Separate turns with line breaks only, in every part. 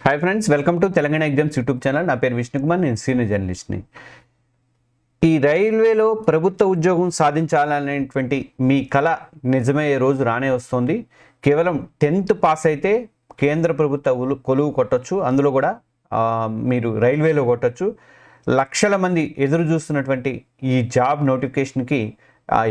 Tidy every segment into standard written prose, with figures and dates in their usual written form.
Hi friends, welcome to Telangana exams YouTube channel. నా పేరు విష్ణుకుమార్, నేను సీనియర్ జర్నలిస్ట్ని. ఈ రైల్వేలో ప్రభుత్వ ఉద్యోగం సాధించాలనేటువంటి మీ కళ నిజమయ్యే రోజు రానే వస్తుంది. కేవలం 10th పాస్ అయితే కేంద్ర ప్రభుత్వ కొలువు కొట్టచ్చు, అందులో కూడా మీరు రైల్వేలో కొట్టచ్చు. లక్షల మంది ఎదురు చూస్తున్నటువంటి ఈ జాబ్ నోటిఫికేషన్కి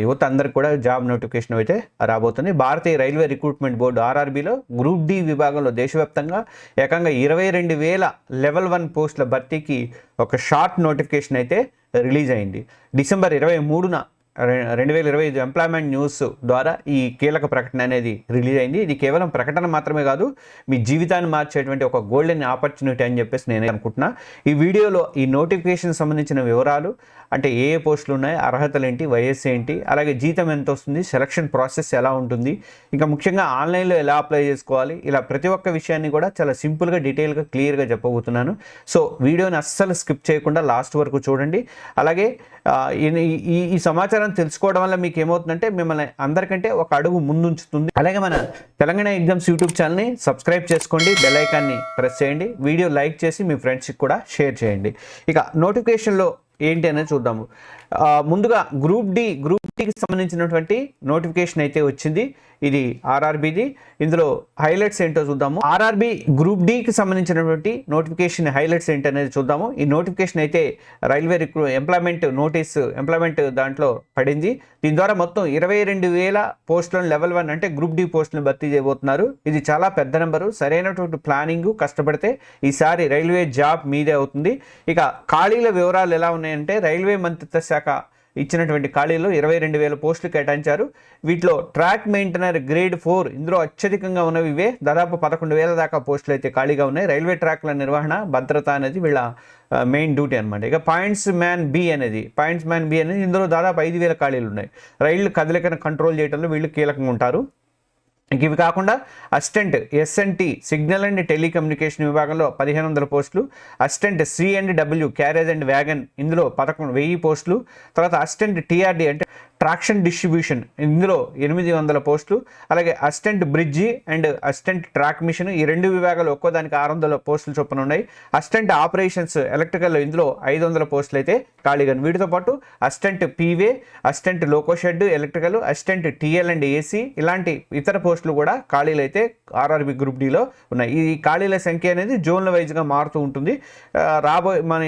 యువత అందరికి కూడా జాబ్ నోటిఫికేషన్ అయితే రాబోతుంది. భారతీయ రైల్వే రిక్రూట్మెంట్ బోర్డు ఆర్ఆర్బీలో గ్రూప్ డి విభాగంలో దేశవ్యాప్తంగా ఏకంగా 22,000 లెవెల్ 1 పోస్టుల భర్తీకి ఒక షార్ట్ నోటిఫికేషన్ అయితే రిలీజ్ అయింది. డిసెంబర్ 23న 2025 ఎంప్లాయ్మెంట్ న్యూస్ ద్వారా ఈ కీలక ప్రకటన అనేది రిలీజ్ అయింది. ఇది కేవలం ప్రకటన మాత్రమే కాదు, మీ జీవితాన్ని మార్చేటువంటి ఒక గోల్డెన్ ఆపర్చునిటీ అని చెప్పేసి నేను అనుకుంటున్నా. ఈ వీడియోలో ఈ నోటిఫికేషన్ సంబంధించిన వివరాలు, అంటే ఏ పోస్టులు ఉన్నాయి, అర్హతలు ఏంటి, వయస్సు ఏంటి, అలాగే జీతం ఎంత వస్తుంది, సెలక్షన్ ప్రాసెస్ ఎలా ఉంటుంది, ఇంకా ముఖ్యంగా ఆన్లైన్లో ఎలా అప్లై చేసుకోవాలి, ఇలా ప్రతి ఒక్క విషయాన్ని కూడా చాలా సింపుల్గా, డీటెయిల్గా, క్లియర్గా చెప్పబోతున్నాను. సో వీడియోని అస్సలు స్కిప్ చేయకుండా లాస్ట్ వరకు చూడండి. అలాగే ఈ సమాచారం తెలుసుకోవడం వల్ల మీకు ఏమవుతుందంటే మిమ్మల్ని అందరికంటే ఒక అడుగు ముందుంచుతుంది. అలాగే మన తెలంగాణ ఎగ్జామ్స్ యూట్యూబ్ ఛానల్ని సబ్స్క్రైబ్ చేసుకోండి, బెల్ ఐకాన్ని ప్రెస్ చేయండి, వీడియో లైక్ చేసి మీ ఫ్రెండ్స్కి కూడా షేర్ చేయండి. ఇక నోటిఫికేషన్లో ఏంటి అనేది చూద్దాము. ముందుగా గ్రూప్ డికి సంబంధించినటువంటి నోటిఫికేషన్ అయితే వచ్చింది. ఇది ఆర్ఆర్బీది. ఇందులో హైలైట్స్ ఏంటో చూద్దాము. ఆర్ఆర్బీ గ్రూప్ డికి సంబంధించినటువంటి నోటిఫికేషన్ హైలైట్స్ ఏంటనేది చూద్దాము. ఈ నోటిఫికేషన్ అయితే రైల్వే ఎంప్లాయ్మెంట్ దాంట్లో పడింది. దీని ద్వారా మొత్తం 22,000 పోస్టులను లెవెల్ 1 అంటే గ్రూప్ డి పోస్టులను భర్తీ చేయబోతున్నారు. ఇది చాలా పెద్ద నెంబరు. సరైనటువంటి ప్లానింగ్, కష్టపడితే ఈసారి రైల్వే జాబ్ మీదే అవుతుంది. ఇక ఖాళీల వివరాలు ఎలా ఉన్నాయంటే, రైల్వే మంత్రిత్వ శాఖ ఇచ్చినటువంటి ఖాళీలో 22,000 పోస్టులు కేటాయించారు. వీటిలో ట్రాక్ మెయింటెనర్ గ్రేడ్ 4 ఇందులో అత్యధికంగా ఉన్నవి ఇవే. దాదాపు 11,000 దాకా పోస్టులు అయితే ఖాళీగా ఉన్నాయి. రైల్వే ట్రాక్ల నిర్వహణ, భద్రత అనేది వీళ్ళ మెయిన్ డ్యూటీ అనమాట. ఇక పాయింట్స్ మ్యాన్ బి అనేది ఇందులో దాదాపు 5,000 ఖాళీలు ఉన్నాయి. రైళ్లు కదలికను కంట్రోల్ చేయడంలో వీళ్ళు కీలకంగా ఉంటారు. ఇవి కాకుండా assistant S and T signal and telecommunication విభాగంలో 1,500 పోస్టులు, assistant C and W carriage and wagon ఇందులో 11,000 పోస్టులు, తర్వాత అసిస్టెంట్ టీఆర్డీ అంటే ట్రాక్షన్ డిస్ట్రిబ్యూషన్ ఇందులో 800 పోస్టులు, అలాగే assistant bridge and assistant track machine ఈ 2 విభాగాలు ఒక్కోదానికి 600 పోస్టులు చొప్పున ఉన్నాయి. అసిస్టెంట్ ఆపరేషన్స్ ఎలక్ట్రికల్ ఇందులో 500 పోస్టులు అయితే ఖాళీగా. వీటితో పాటు assistant P Way, assistant loco shed electrical, assistant TL and AC ఇలాంటి ఇతర పోస్టులు కూడా ఖాళీలు అయితే ఆర్ఆర్బీ గ్రూప్ డిలో ఉన్నాయి. ఈ ఖాళీల సంఖ్య అనేది జోన్ల వైజ్గా మారుతూ ఉంటుంది. మన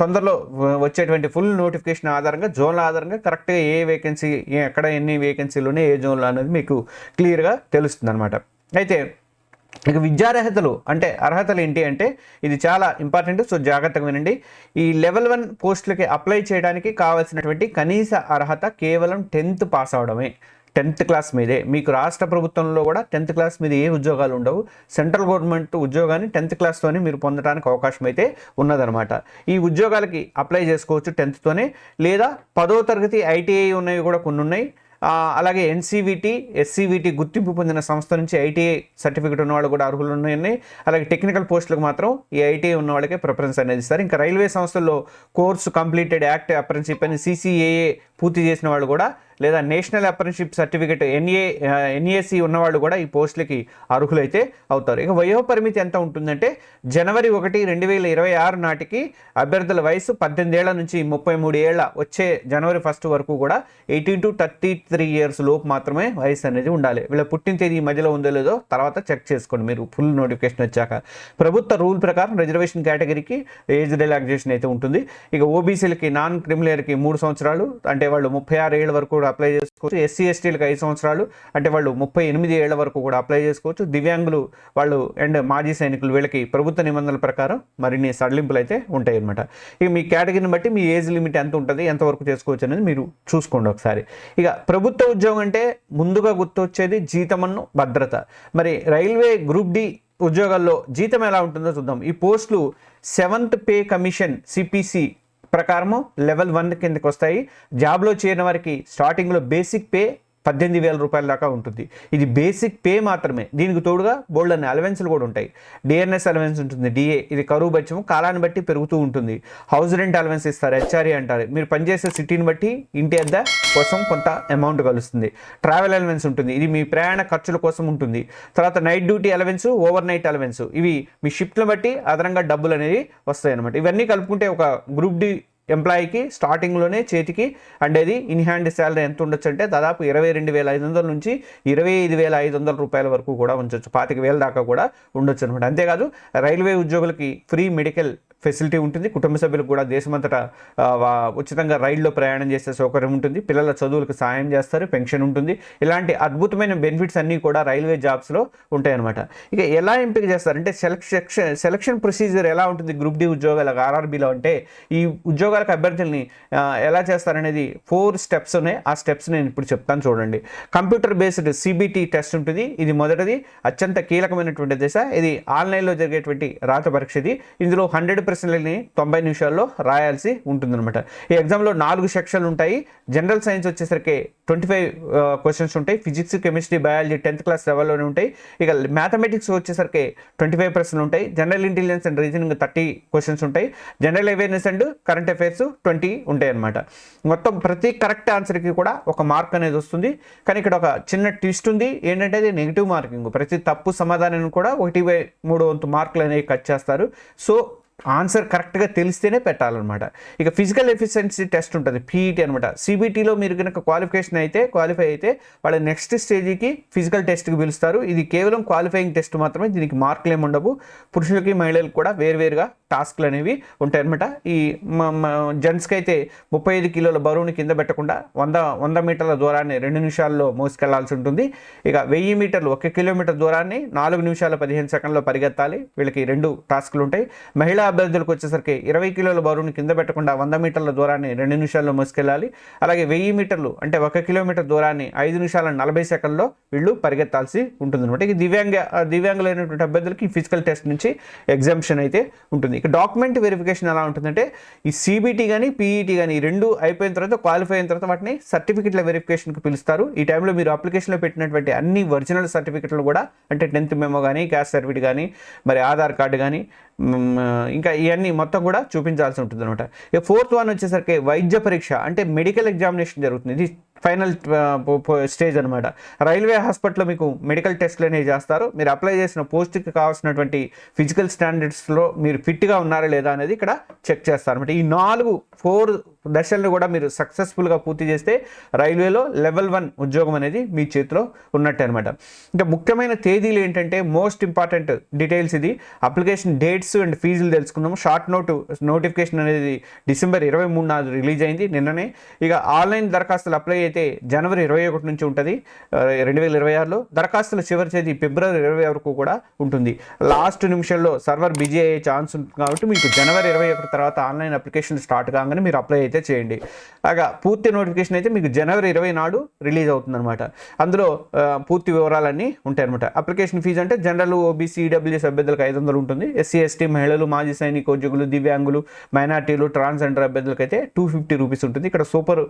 తొందరలో వచ్చేటువంటి ఫుల్ నోటిఫికేషన్ ఆధారంగా, జోన్ల ఆధారంగా కరెక్ట్గా ఏ వేకెన్సీ, ఎక్కడ ఎన్ని వేకెన్సీలు ఉన్నాయి, ఏ జోన్లో అనేది మీకు క్లియర్గా తెలుస్తుంది అనమాట. అయితే ఇక విద్యార్హతలు అంటే అర్హతలు ఏంటి అంటే ఇది చాలా ఇంపార్టెంట్. సో జాగ్రత్తగా వినండి. ఈ లెవెల్ 1 పోస్టులకి అప్లై చేయడానికి కావాల్సినటువంటి కనీస అర్హత కేవలం 10th పాస్ అవడమే. 10th క్లాస్ మీదే. మీకు రాష్ట్ర ప్రభుత్వంలో కూడా 10th క్లాస్ మీద ఏ ఉద్యోగాలు ఉండవు. సెంట్రల్ గవర్నమెంట్ ఉద్యోగాన్ని 10th క్లాస్తోనే మీరు పొందడానికి అవకాశం అయితే ఉన్నదనమాట. ఈ ఉద్యోగాలకి అప్లై చేసుకోవచ్చు 10th లేదా 10వ తరగతి ఐటీఐ ఉన్నవి కూడా కొన్ని ఉన్నాయి. అలాగే ఎన్సీవీటీ, ఎస్సీవీటీ గుర్తింపు పొందిన సంస్థ నుంచి ఐటీఐ సర్టిఫికేట్ ఉన్నవాళ్ళు కూడా అర్హులు ఉన్నాయి. అలాగే టెక్నికల్ పోస్టులకు మాత్రం ఈ ఐటీఐ ఉన్న వాళ్ళకే ప్రిఫరెన్స్ అనేది ఇస్తారు. ఇంకా రైల్వే సంస్థల్లో కోర్సు కంప్లీటెడ్ యాక్ట్ అప్రెంటిస్షిప్ అని CCAA పూర్తి చేసిన వాళ్ళు కూడా, లేదా నేషనల్ అప్రెంటిస్షిప్ సర్టిఫికేట్ NAC ఉన్నవాళ్ళు కూడా ఈ పోస్టులకి అర్హులైతే అవుతారు. ఇక వయో పరిమితి ఎంత ఉంటుందంటే, జనవరి 1, 2026 నాటికి అభ్యర్థుల వయసు 18 ఏళ్ల నుంచి 33 ఏళ్ల వచ్చే జనవరి 1 వరకు కూడా 18 to 33 years లోపు మాత్రమే వయసు అనేది ఉండాలి. వీళ్ళ పుట్టిన తేదీ మధ్యలో ఉందో లేదో తర్వాత చెక్ చేసుకోండి మీరు ఫుల్ నోటిఫికేషన్ వచ్చాక. ప్రభుత్వ రూల్ ప్రకారం రిజర్వేషన్ కేటగిరీకి ఏజ్ రిలాక్సేషన్ అయితే ఉంటుంది. ఇక ఓబీసీలకి, నాన్ క్రిమిలియర్కి 3 సంవత్సరాలు అంటే వాళ్ళు 36 ఏళ్ల వరకు కూడా అప్లై చేసుకోవచ్చు. SC/STలకు 5 సంవత్సరాలు అంటే వాళ్ళు 38 ఏళ్ల వరకు కూడా అప్లై చేసుకోవచ్చు. దివ్యాంగులు వాళ్ళు అండ్ మాజీ సైనికులు వీళ్ళకి ప్రభుత్వ నిబంధనల ప్రకారం మరిన్ని సడలింపులు అయితే ఉంటాయి అన్నమాట. ఇక మీ కేటగిరీని బట్టి మీ ఏజ్ లిమిట్ ఎంత ఉంటుంది, ఎంతవరకు చేసుకోవచ్చు అనేది మీరు చూసుకోండి ఒకసారి. ఇక ప్రభుత్వ ఉద్యోగం అంటే ముందుగా గుర్తొచ్చేది జీతమన్ను, భద్రత. మరి రైల్వే గ్రూప్ డి ఉద్యోగాల్లో జీతం ఎలా ఉంటుందో చూద్దాం. ఈ పోస్టులు 7th పే కమిషన్ CPC ప్రకారము లెవెల్ 1 కిందకి వస్తాయి. జాబ్లో చేరిన వారికి స్టార్టింగ్లో బేసిక్ పే 18,000 రూపాయల దాకా ఉంటుంది. ఇది బేసిక్ పే మాత్రమే. దీనికి తోడుగా బోల్డ్ అనే అలవెన్స్లు కూడా ఉంటాయి. డిఎన్ఎస్ అలవెన్స్ ఉంటుంది, డిఏ, ఇది కరువు బత్యము కాలాన్ని బట్టి పెరుగుతూ ఉంటుంది. హౌస్ రెంట్ అలవెన్స్ ఇస్తారు, హెచ్ఆర్ఏ అంటారు. మీరు పనిచేసే సిటీని బట్టి ఇంటి అద్దె కోసం కొంత అమౌంట్ కలుస్తుంది. ట్రావెల్ అలవెన్స్ ఉంటుంది, ఇది మీ ప్రయాణ ఖర్చుల కోసం ఉంటుంది. తర్వాత night duty allowance, over night allowance, ఇవి మీ షిఫ్ట్ని బట్టి అదనంగా డబ్బులు అనేవి వస్తాయి అనమాట. ఇవన్నీ కలుపుకుంటే ఒక గ్రూప్ డి ఎంప్లాయీకి స్టార్టింగ్లోనే చేతికి అండేది ఇన్ హ్యాండ్ శాలరీ ఎంత ఉండొచ్చు అంటే దాదాపు 22,500 నుంచి 25,500 రూపాయల వరకు కూడా ఉంచవచ్చు. 25,000 దాకా కూడా ఉండొచ్చు అనమాట. అంతేకాదు రైల్వే ఉద్యోగులకి ఫ్రీ మెడికల్ ఫెసిలిటీ ఉంటుంది. కుటుంబ సభ్యులకు కూడా దేశమంతటా ఉచితంగా రైల్లో ప్రయాణం చేసే సౌకర్యం ఉంటుంది. పిల్లల చదువులకు సాయం చేస్తారు, పెన్షన్ ఉంటుంది. ఇలాంటి అద్భుతమైన బెనిఫిట్స్ అన్నీ కూడా రైల్వే జాబ్స్లో ఉంటాయన్నమాట. ఇక ఎలా ఎంపిక చేస్తారంటే సెలక్షన్ ప్రొసీజర్ ఎలా ఉంటుంది గ్రూప్ డి ఉద్యోగాలకు ఆర్ఆర్బీలో అంటే, ఈ ఉద్యోగాలకు అభ్యర్థుల్ని ఎలా చేస్తారనేది 4 స్టెప్స్ ఉన్నాయి. ఆ స్టెప్స్ నేను ఇప్పుడు చెప్తాను చూడండి. కంప్యూటర్ బేస్డ్ సిబిటి టెస్ట్ ఉంటుంది. ఇది మొదటిది, అత్యంత కీలకమైనటువంటి దశ. ఇది ఆన్లైన్లో జరిగేటువంటి రాత పరీక్ష. ఇది ఇందులో 100% 90 నిమిషాల్లో రాయాల్సి ఉంటుందన్నమాట. ఈ ఎగ్జామ్లో 4 సెక్షన్లు ఉంటాయి. జనరల్ సైన్స్ వచ్చేసరికి 25 క్వశ్చన్స్ ఉంటాయి. Physics, chemistry, biology 10th class లెవెల్లోనే ఉంటాయి. ఇక మ్యాథమెటిక్స్ వచ్చేసరికి 25 ప్రశ్నలు ఉంటాయి. General intelligence and reasoning 30 questions ఉంటాయి. General awareness and current affairs 20 ఉంటాయి అన్నమాట. మొత్తం ప్రతి కరెక్ట్ ఆన్సర్కి కూడా ఒక మార్క్ అనేది వస్తుంది. కానీ ఇక్కడ ఒక చిన్న ట్విస్ట్ ఉంది. ఏంటంటే అది నెగిటివ్ మార్కింగ్. ప్రతి తప్పు సమాధానాన్ని కూడా 1/3 వంతు మార్కులు అనేవి కట్ చేస్తారు. సో ఆన్సర్ కరెక్ట్గా తెలిస్తేనే పెట్టాలన్నమాట. ఇక ఫిజికల్ ఎఫిషియన్సీ టెస్ట్ ఉంటుంది, పీఈటీ అనమాట. సిబిటీలో మీరు కనుక క్వాలిఫై అయితే వాళ్ళ నెక్స్ట్ స్టేజ్కి ఫిజికల్ టెస్ట్కి పిలుస్తారు. ఇది కేవలం క్వాలిఫైయింగ్ టెస్ట్ మాత్రమే, దీనికి మార్కులు ఏమి ఉండవు. పురుషులకి మహిళలకు కూడా వేరువేరుగా టాస్క్లు అనేవి ఉంటాయన్నమాట. ఈ జెంట్స్కి అయితే 35 కిలోల బరువుని కింద పెట్టకుండా 100 మీటర్ల దూరాన్ని 2 నిమిషాల్లో మోసుకెళ్లాల్సి ఉంటుంది. ఇక 1000 మీటర్లు 1 కిలోమీటర్ దూరాన్ని 4 నిమిషాల 15 సెకండ్లో పరిగెత్తాలి. వీళ్ళకి 2 టాస్క్లు ఉంటాయి. మహిళా అభ్యర్థులకు వచ్చేసరికి 20 కిలోల బరువుని కింద పెట్టకుండా 100 మీటర్ల దూరాన్ని 2 నిమిషాల్లో మోసుకెళ్ళాలి. అలాగే 1000 మీటర్లు అంటే 1 కిలోమీటర్ దూరాన్ని 5 నిమిషాల 40 సెకండ్లో వీళ్ళు పరిగెత్తాల్సి ఉంటుంది అనమాట. ఇక దివ్యాంగులైనటువంటి అభ్యర్థులకి ఫిజికల్ టెస్ట్ నుంచి ఎగ్జామ్షన్ అయితే ఉంటుంది. ఇక డాక్యుమెంట్ వెరిఫికేషన్ ఎలా ఉంటుందంటే, ఈ సిబిటీ కానీ పీఈటీ కానీ ఈ 2 అయిపోయిన తర్వాత క్వాలిఫై అయిన తర్వాత వాటిని సర్టిఫికెట్ల వెరిఫికేషన్కి పిలుస్తారు. ఈ టైంలో మీరు అప్లికేషన్లో పెట్టినటువంటి అన్ని ఒరిజినల్ సర్టిఫికెట్లు కూడా, అంటే 10th మెమో కానీ, క్యాస్ట్ సర్టిఫికేట్ కానీ, మరి ఆధార్ కార్డు కానీ, ఇంకా ఇవన్నీ మొత్తం కూడా చూపించాల్సి ఉంటుంది అనమాట. ఇక 4th వన్ వచ్చేసరికి వైద్య పరీక్ష అంటే మెడికల్ ఎగ్జామినేషన్ జరుగుతుంది. ఇది ఫైనల్ స్టేజ్ అనమాట. రైల్వే హాస్పిటల్లో మీకు మెడికల్ టెస్ట్లు అనేవి చేస్తారు. మీరు అప్లై చేసిన పోస్ట్కి కావాల్సినటువంటి ఫిజికల్ స్టాండర్డ్స్లో మీరు ఫిట్గా ఉన్నారా లేదా అనేది ఇక్కడ చెక్ చేస్తారు అనమాట. ఈ 4 దశలను కూడా మీరు సక్సెస్ఫుల్గా పూర్తి చేస్తే రైల్వేలో లెవెల్ 1 ఉద్యోగం అనేది మీ చేతిలో ఉన్నట్టే అనమాట. ఇంకా ముఖ్యమైన తేదీలు ఏంటంటే, మోస్ట్ ఇంపార్టెంట్ డీటెయిల్స్ ఇది. అప్లికేషన్ డేట్స్ అండ్ ఫీజులు తెలుసుకుందాము. షార్ట్ నోటిఫికేషన్ అనేది December 23 రిలీజ్ అయింది నిన్ననే. ఇక ఆన్లైన్ దరఖాస్తులు అప్లై అయితే January 21 నుంచి ఉంటుంది 2026లో. దరఖాస్తుల చివరి తేదీ February 20 వరకు కూడా ఉంటుంది. లాస్ట్ నిమిషంలో సర్వర్ బిజీ అయ్యే ఛాన్స్ ఉంటుంది కాబట్టి మీకు January 21 తర్వాత ఆన్లైన్ అప్లికేషన్ స్టార్ట్ కాగానే మీరు అప్లై అయితే చేయండి. అలాగా పూర్తి నోటిఫికేషన్ అయితే మీకు January 20 రిలీజ్ అవుతుంది అనమాట. అందులో పూర్తి వివరాలన్నీ ఉంటాయి అనమాట. అప్లికేషన్ ఫీజు అంటే జనరల్, ఓబీసీ, ఈడబ్ల్యూఎస్ అభ్యర్థులకు 500 ఉంటుంది. ఎస్సీ, ఎస్టీ, మహిళలు, మాజీ సైనికోద్యోగులు, దివ్యాంగులు, మైనార్టీలు, ట్రాన్స్జెండర్ అభ్యర్థులకు అయితే 250 రూపీస్ ఉంటుంది. ఇక్కడ సూపర్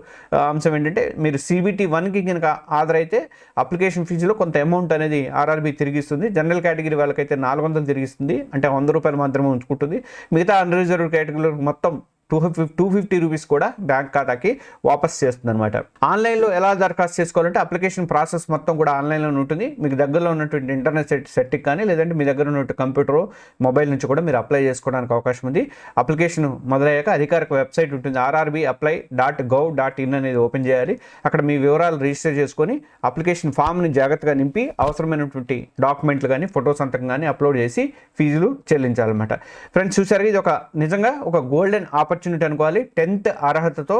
అంశం ఏంటంటే, మీరు CBT 1కి కనుక ఆధారైతే అప్లికేషన్ ఫీజులో కొంత అమౌంట్ అనేది ఆర్ఆర్బీ తిరిగిస్తుంది. జనరల్ కేటగిరీ వాళ్ళకైతే 400 తిరిగిస్తుంది, అంటే 100 రూపాయలు మాత్రమే ఉంచుకుంటుంది. మిగతా అన్రిజర్వ్డ్ కేటగిరీలో మొత్తం 250 రూపీస్ కూడా బ్యాంక్ ఖాతాకి వాపస్ చేస్తుంది అనమాట. ఆన్లైన్లో ఎలా దరఖాస్తు చేసుకోవాలంటే, అప్లికేషన్ ప్రాసెస్ మొత్తం కూడా ఆన్లైన్లో ఉంటుంది. మీకు దగ్గరలో ఉన్నటువంటి ఇంటర్నెట్ సెట్కి కానీ, లేదంటే మీ దగ్గర ఉన్నటువంటి కంప్యూటర్, మొబైల్ నుంచి కూడా మీరు అప్లై చేసుకోవడానికి అవకాశం ఉంది. అప్లికేషన్ మొదలయ్యాక అధికారిక వెబ్సైట్ ఉంటుంది, rrbapply.gov.in అనేది ఓపెన్ చేయాలి. అక్కడ మీ వివరాలు రిజిస్టర్ చేసుకొని అప్లికేషన్ ఫామ్ని జాగ్రత్తగా నింపి అవసరమైనటువంటి డాక్యుమెంట్లు కానీ, ఫోటో సంతకం కానీ అప్లోడ్ చేసి ఫీజులు చెల్లించాలన్నమాట. ఫ్రెండ్స్ చూసారు, ఇది నిజంగా ఒక గోల్డెన్ ఆపర్చునిటీ అనుకోవాలి. 10th అర్హతతో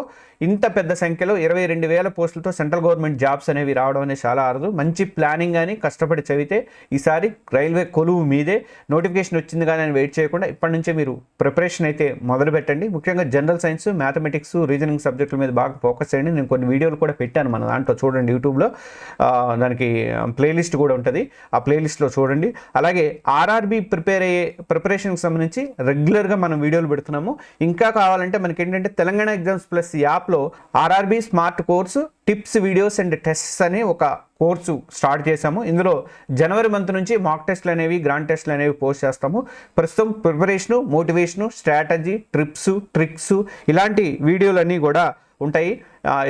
ఇంత పెద్ద సంఖ్యలో 22,000 పోస్టులతో సెంట్రల్ గవర్నమెంట్ జాబ్స్ అనేవి రావడం అనేది చాలా అరుదు. మంచి ప్లానింగ్ కానీ కష్టపడి చదివితే ఈసారి రైల్వే కొలువు మీదే. నోటిఫికేషన్ వచ్చింది కానీ అని వెయిట్ చేయకుండా ఇప్పటి నుంచే మీరు ప్రిపరేషన్ అయితే మొదలు పెట్టండి. ముఖ్యంగా జనరల్ సైన్స్, మ్యాథమెటిక్స్, రీజనింగ్ సబ్జెక్టుల మీద బాగా ఫోకస్ చేయండి. నేను కొన్ని వీడియోలు కూడా పెట్టాను మన దాంట్లో, చూడండి యూట్యూబ్లో. దానికి ప్లేలిస్ట్ కూడా ఉంటుంది, ఆ ప్లేలిస్ట్లో చూడండి. అలాగే ఆర్ఆర్బీ ప్రిపరేషన్కి సంబంధించి రెగ్యులర్గా మనం వీడియోలు పెడుతున్నాము. ఇంకా రావాలంటే మనకి ఏంటంటే తెలంగాణ ఎగ్జామ్స్ ప్లస్ యాప్లో RRB smart course tips videos and tests అని ఒక కోర్సు స్టార్ట్ చేశాము. ఇందులో జనవరి మంత్ నుంచి మాక్ టెస్ట్లు అనేవి, గ్రాండ్ టెస్ట్లు అనేవి పోస్ట్ చేస్తాము. ప్రస్తుతం ప్రిపరేషను, మోటివేషను, స్ట్రాటజీ, ట్రిక్స్ ఇలాంటి వీడియోలన్నీ కూడా ఉంటాయి.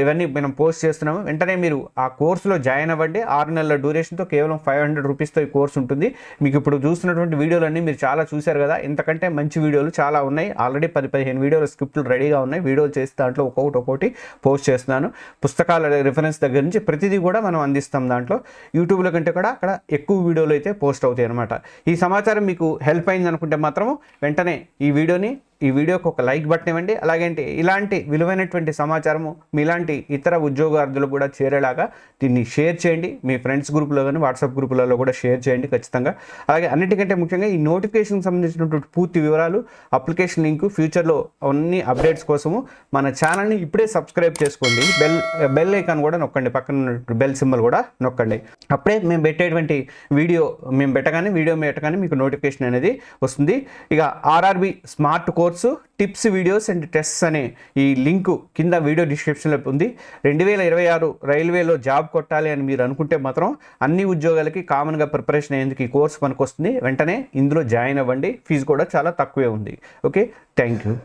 ఇవన్నీ మనం పోస్ట్ చేస్తున్నాము. వెంటనే మీరు ఆ కోర్సులో జాయిన్ అవ్వండి. 6 నెలల డ్యూరేషన్తో కేవలం 500 రూపీస్తో ఈ కోర్స్ ఉంటుంది. మీకు ఇప్పుడు చూస్తున్నటువంటి వీడియోలన్నీ మీరు చాలా చూశారు కదా, ఇంతకంటే మంచి వీడియోలు చాలా ఉన్నాయి. ఆల్రెడీ 10-15 వీడియోలు స్క్రిప్ట్లు రెడీగా ఉన్నాయి. వీడియోలు చేసి దాంట్లో ఒక్కొక్కటి పోస్ట్ చేస్తున్నాను. పుస్తకాల రిఫరెన్స్ దగ్గర నుంచి ప్రతిదీ కూడా మనం అందిస్తాం. దాంట్లో యూట్యూబ్లో కంటే కూడా అక్కడ ఎక్కువ వీడియోలు అయితే పోస్ట్ అవుతాయి అనమాట. ఈ సమాచారం మీకు హెల్ప్ అయింది అనుకుంటే మాత్రం వెంటనే ఈ వీడియోకి ఒక లైక్ బటన్ ఇవ్వండి. అలాగంటే ఇలాంటి విలువైనటువంటి సమాచారము మీలాంటి ఇతర ఉద్యోగార్థులకు కూడా చేరేలాగా దీన్ని షేర్ చేయండి. మీ ఫ్రెండ్స్ గ్రూప్లో కానీ వాట్సాప్ గ్రూపులలో కూడా షేర్ చేయండి ఖచ్చితంగా. అలాగే అన్నిటికంటే ముఖ్యంగా ఈ నోటిఫికేషన్ సంబంధించినటువంటి పూర్తి వివరాలు, అప్లికేషన్ లింక్, ఫ్యూచర్లో అన్ని అప్డేట్స్ కోసము మన ఛానల్ని ఇప్పుడే సబ్స్క్రైబ్ చేసుకోండి. బెల్ ఐకాన్ కూడా నొక్కండి, పక్కన బెల్ సింబల్ కూడా నొక్కండి. అప్పుడే మేము పెట్టేటువంటి వీడియో పెట్టగానే మీకు నోటిఫికేషన్ అనేది వస్తుంది. ఇక RRB smart course tips videos and tests అనే ఈ లింకు కింద వీడియో డిస్క్రిప్షన్లో ఉంది. 2026 రైల్వేలో జాబ్ కొట్టాలి అని మీరు అనుకుంటే మాత్రం అన్ని ఉద్యోగాలకి కామన్గా ప్రిపరేషన్ అయ్యేందుకు ఈ కోర్స్ మనకు వస్తుంది. వెంటనే ఇందులో జాయిన్ అవ్వండి. ఫీజు కూడా చాలా తక్కువే ఉంది. Okay, thank you.